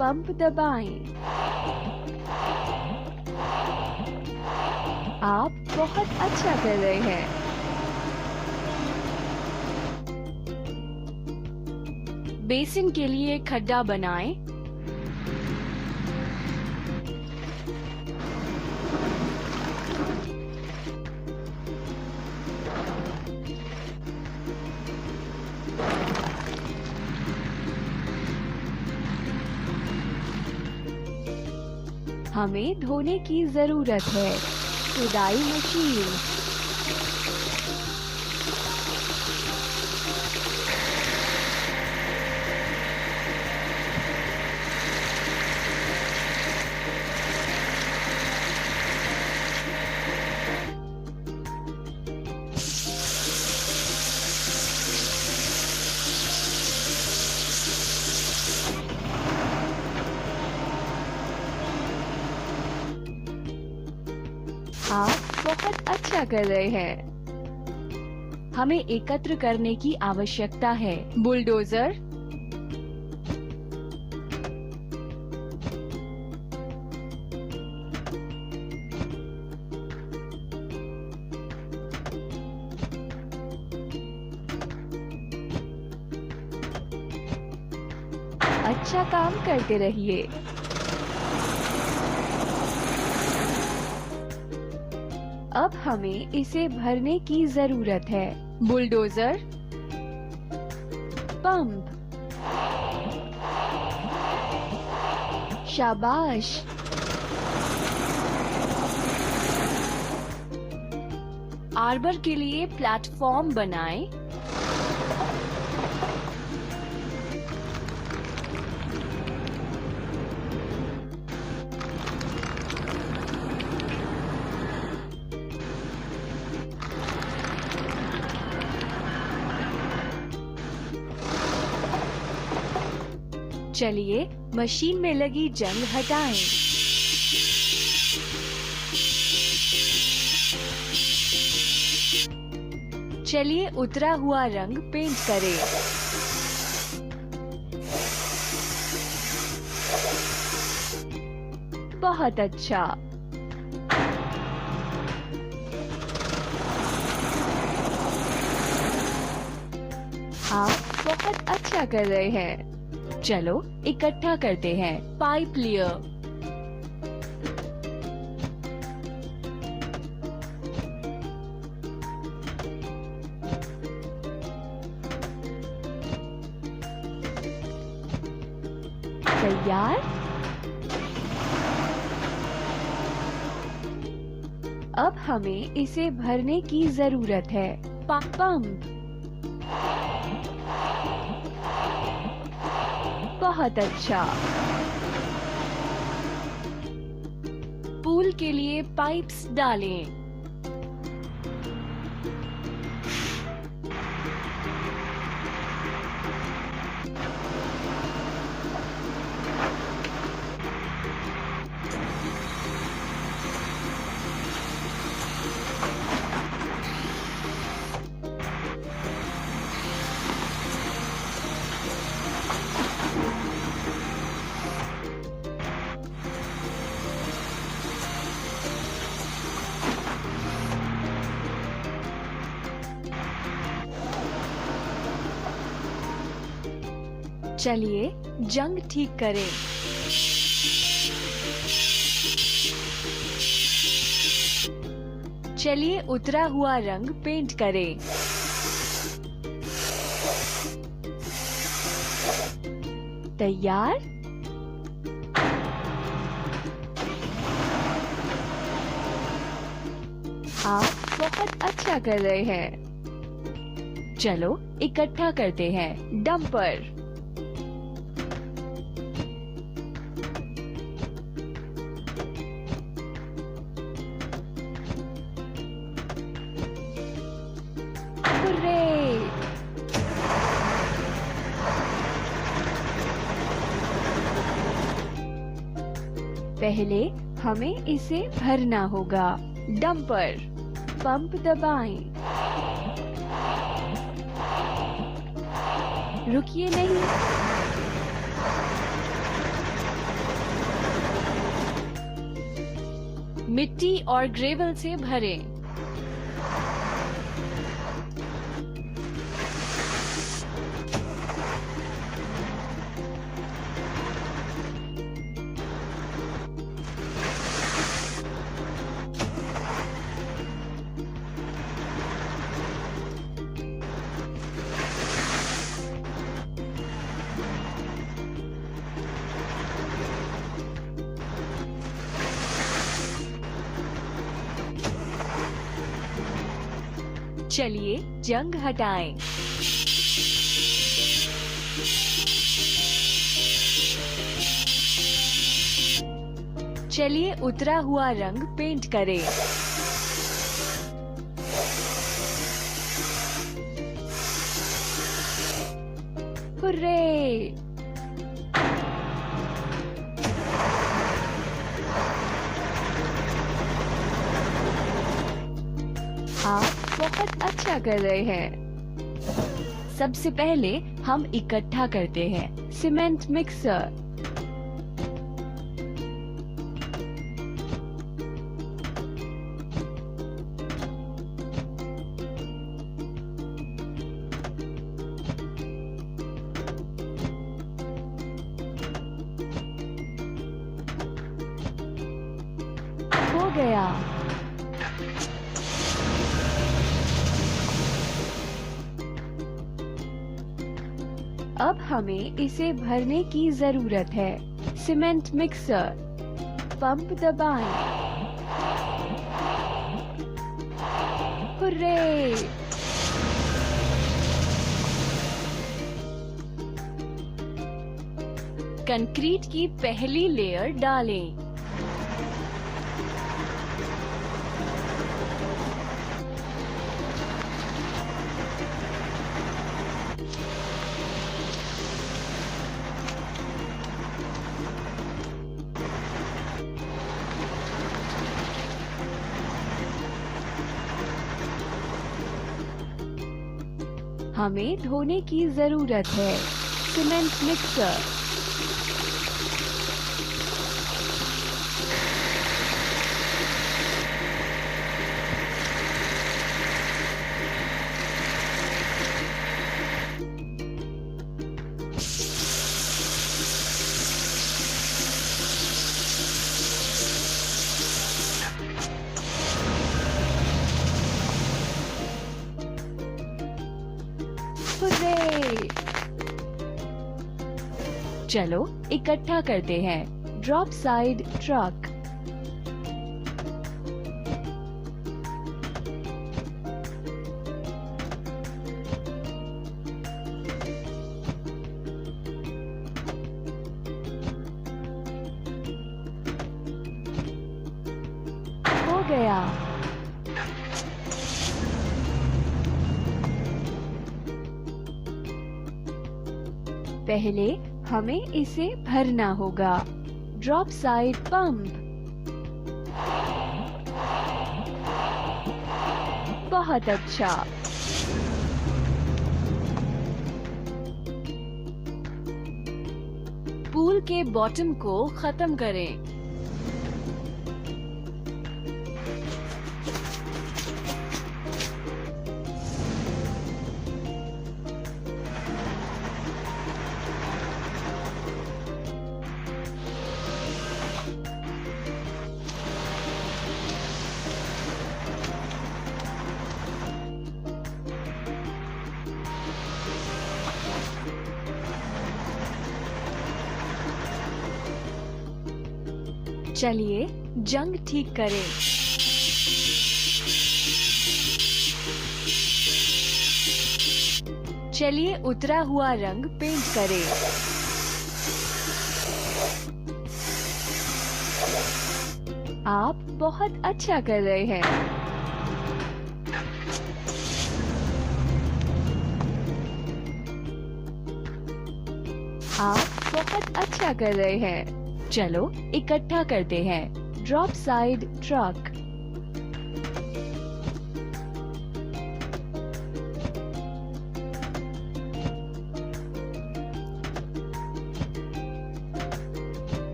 Pump दबाएं। आप बहुत अच्छा कर रहे हैं। बेसिन के लिए खड्डा बनाएं। हमें धोने की जरूरत है। खुदाई मशीन। आप बहुत अच्छा कर रहे हैं। हमें एकत्र करने की आवश्यकता है। बुलडोजर। अच्छा काम करते रहिए। अब हमें इसे भरने की जरूरत है। बुलडोजर। पंप। शाबाश। आर्बर के लिए प्लेटफॉर्म बनाएं। चलिए मशीन में लगी जंग हटाएं। चलिए उतरा हुआ रंग पेंट करें। बहुत अच्छा। आप बहुत अच्छा कर रहे हैं। चलो इकट्ठा करते हैं। Pipe layer. तैयार। अब हमें इसे भरने की जरूरत है। पंप। बहुत अच्छा। पूल के लिए पाइप्स डालें। चलिए जंग ठीक करें। चलिए उतरा हुआ रंग पेंट करें। तैयार। आप बहुत अच्छा कर रहे हैं। चलो इकट्ठा करते हैं। डंपर। पहले हमें इसे भरना होगा। डंपर। पंप दबाएं। रुकिए नहीं। मिट्टी और ग्रेवल से भरें। चलिए जंग हटाएं। चलिए उतरा हुआ रंग पेंट करें। हुर्रे! आप बहुत अच्छा कर रहे हैं। सबसे पहले हम इकट्ठा करते हैं सीमेंट मिक्सर। हो गया। अब हमें इसे भरने की जरूरत है। सीमेंट मिक्सर, पंप दबाएं। हुर्रे! कंक्रीट की पहली लेयर डालें। हमें धोने की जरूरत है। Cement mixer, hurray! चलो इकट्ठा करते हैं। Drop side truck. हो गया। पहले हमें इसे भरना होगा। Drop side pump. बहुत अच्छा। पूल के बॉटम को खत्म करें। चलिए जंग ठीक करें। चलिए उतरा हुआ रंग पेंट करें। आप बहुत अच्छा कर रहे हैं। आप बहुत अच्छा कर रहे हैं। चलो इकट्ठा करते हैं। Drop side truck.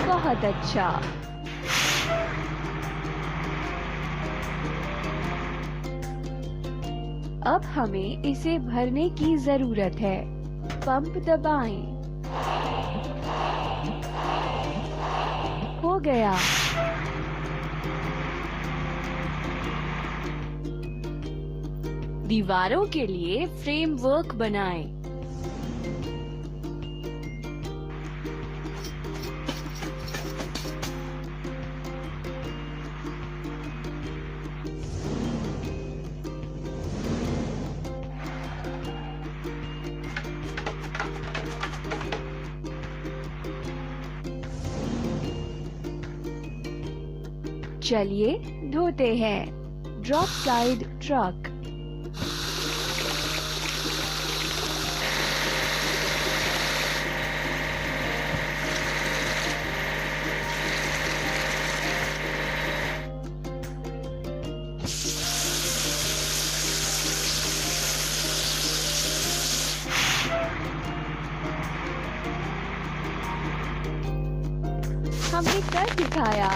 बहुत अच्छा। अब हमें इसे भरने की जरूरत है। पंप दबाएं। हो गया। दीवारों के लिए फ्रेमवर्क बनाएं। चलिए धोते हैं। Drop side truck. हमने कर दिखाया।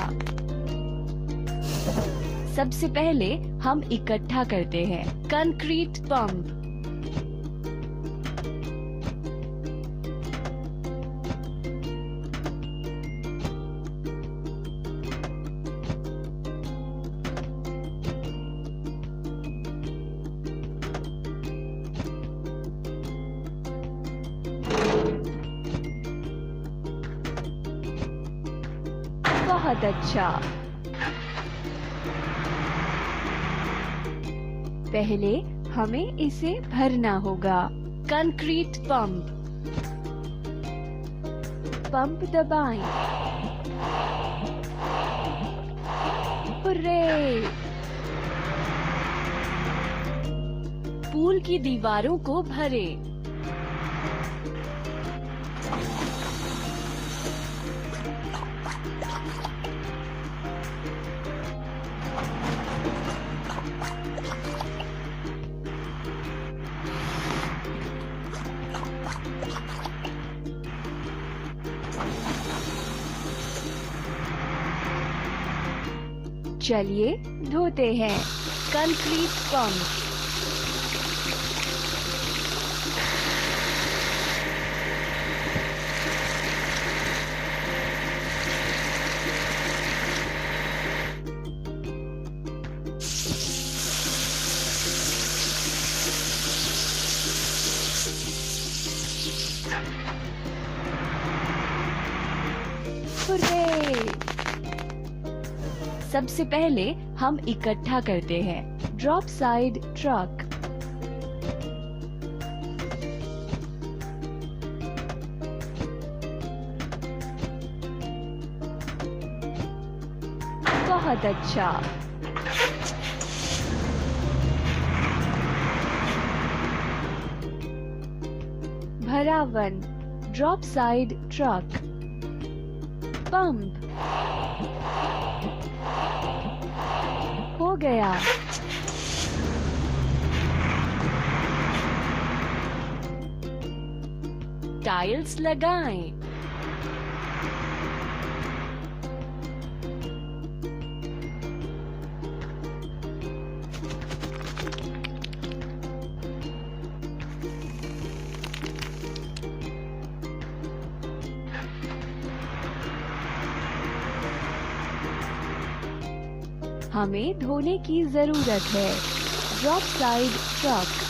सबसे पहले हम इकट्ठा करते हैं। Concrete pump. बहुत अच्छा। पहले हमें इसे भरना होगा। Concrete pump. पंप दबाएं। हुर्रे! पूल की दीवारों को भरें। चलिए धोते हैं। Concrete pump. हुर्रे! सबसे पहले हम इकट्ठा करते हैं। Drop side truck. बहुत अच्छा। भरावन। Drop side truck. पंप। हो गया। टाइल्स लगाएं। हमें धोने की जरूरत है। Drop side truck.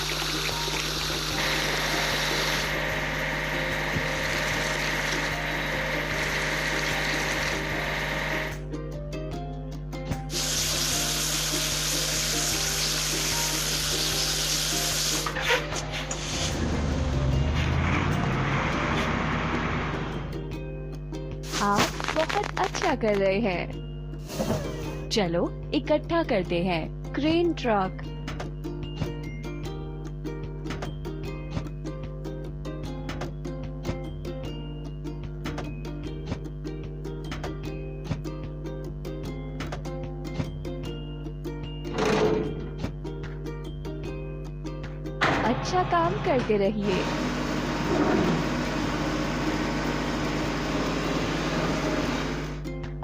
आप बहुत अच्छा कर रहे हैं। चलो इकट्ठा करते हैं। Crane truck. अच्छा काम करते रहिए।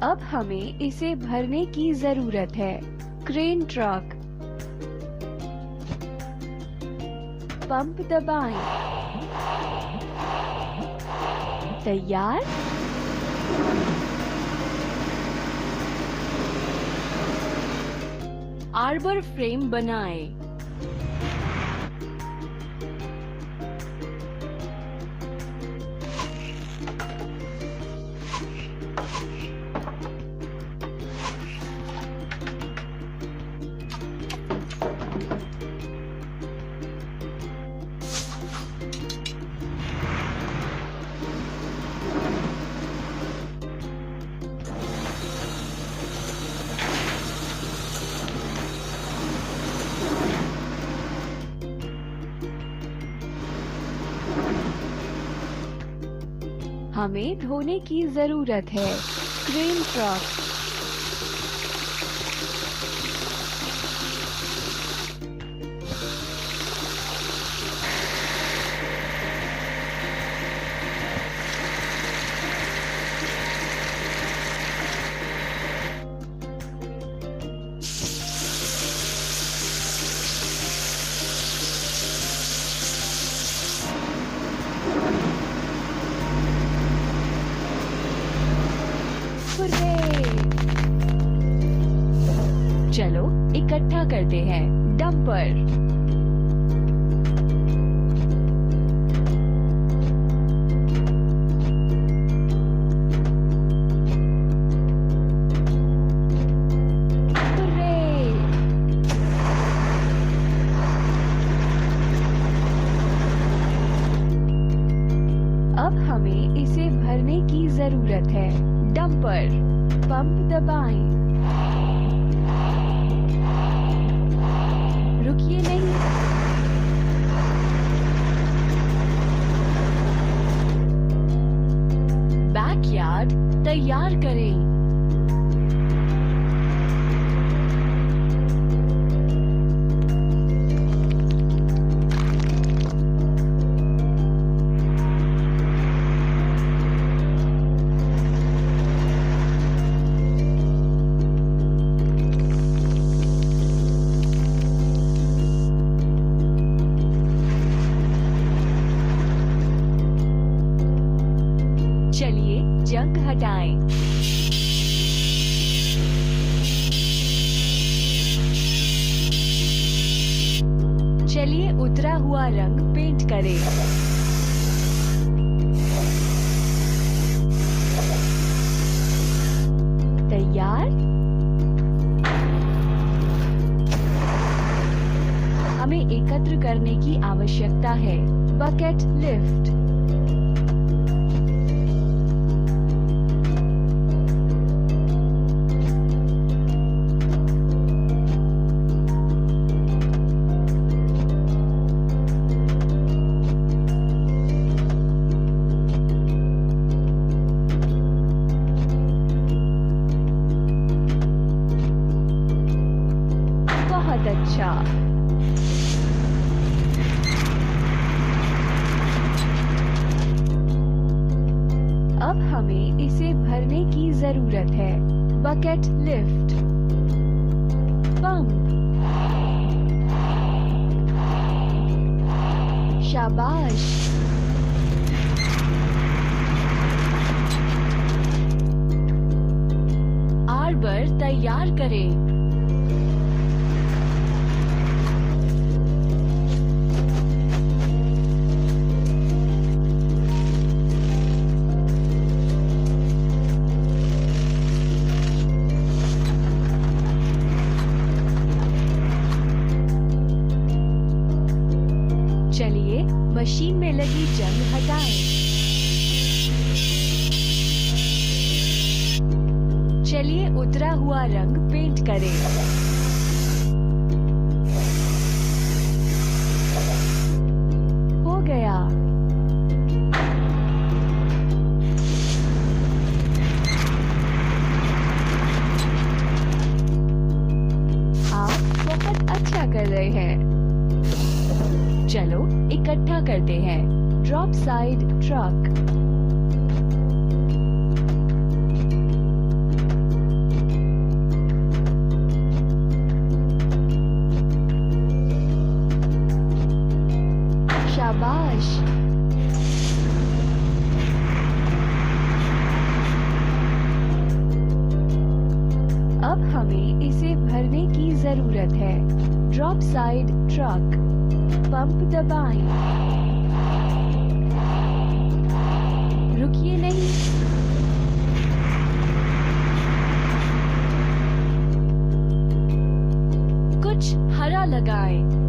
अब हमें इसे भरने की जरूरत है। Crane truck. पंप दबाएं। तैयार। आर्बर फ्रेम बनाएं। हमें धोने की जरूरत है। Crane truck. चलो इकट्ठा करते हैं। डंपर। अब हमें इसे भरने की जरूरत है। डंपर। पंप दबाएं। रुकिए नहीं। बैकयार्ड तैयार करें। चलिए जंग हटाएं। चलिए उतरा हुआ रंग पेंट करें। तैयार। हमें एकत्र करने की आवश्यकता है। Bucket lift. बहुत अच्छा। अब हमें इसे भरने की जरूरत है। Bucket lift. पंप। शाबाश। आर्बर तैयार करें। चलिए मशीन में लगी जंग हटाएं। चलिए उतरा हुआ रंग पेंट करें। हो गया। आप बहुत अच्छा कर रहे हैं। चलो इकट्ठा करते हैं। Drop side truck. हमें इसे भरने की जरूरत है। Drop side truck. पंप दबाएं। रुकिए नहीं। कुछ हरा लगाएं।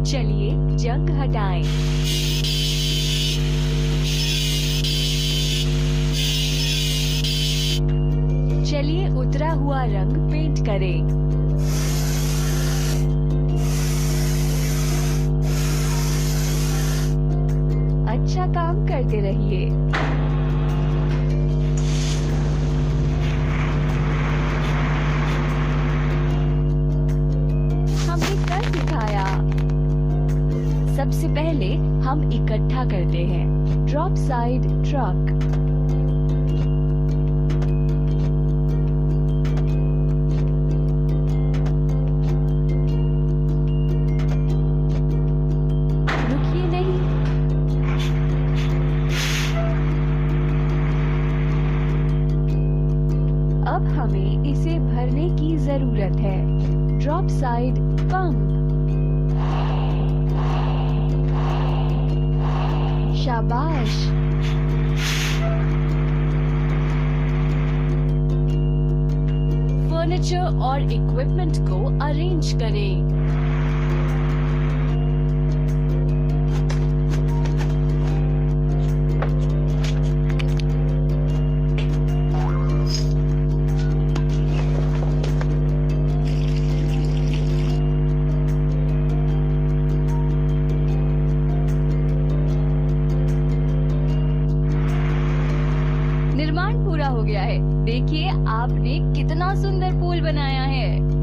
चलिए जंग हटाएं। चलिए उतरा हुआ रंग पेंट करें। अच्छा काम करते रहिए। हमने कर दिखाया। सबसे पहले हम इकट्ठा करते हैं। Drop side truck. रुकिए नहीं। अब हमें इसे भरने की जरूरत है। Drop side pump. शाबाश। फर्नीचर और इक्विपमेंट को अरेंज करें। निर्माण पूरा हो गया है। देखिए आपने कितना सुंदर पुल बनाया है।